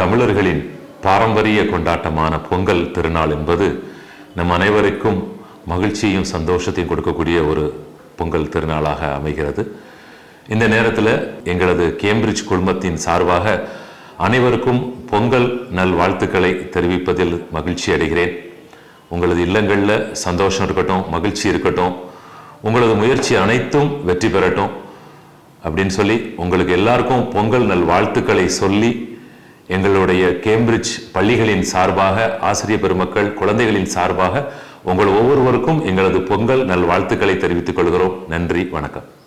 தமிழர்களின் பாரம்பரிய கொண்டாட்டமான பொங்கல் திருநாள் என்பது நம் அனைவருக்கும் மகிழ்ச்சியும் சந்தோஷத்தையும் கொடுக்கக்கூடிய ஒரு பொங்கல் திருநாளாக அமைகிறது. இந்த நேரத்தில் எங்களது கேம்பிரிட்ஜ் குழுமத்தின் சார்பாக அனைவருக்கும் பொங்கல் நல் வாழ்த்துக்களை தெரிவிப்பதில் மகிழ்ச்சி அடைகிறேன். உங்களது இல்லங்களில் சந்தோஷம் இருக்கட்டும், மகிழ்ச்சி இருக்கட்டும், உங்களது முயற்சி அனைத்தும் வெற்றி பெறட்டும் அப்படின்னு சொல்லி உங்களுக்கு எல்லாருக்கும் பொங்கல் நல் வாழ்த்துக்களை சொல்லி எங்களுடைய கேம்பிரிட்ஜ் பள்ளிகளின் சார்பாக, ஆசிரியர் பெருமக்கள், குழந்தைகளின் சார்பாக உங்கள் ஒவ்வொருவருக்கும் எங்களது பொங்கல் நல் வாழ்த்துக்களை தெரிவித்துக் கொள்கிறோம். நன்றி, வணக்கம்.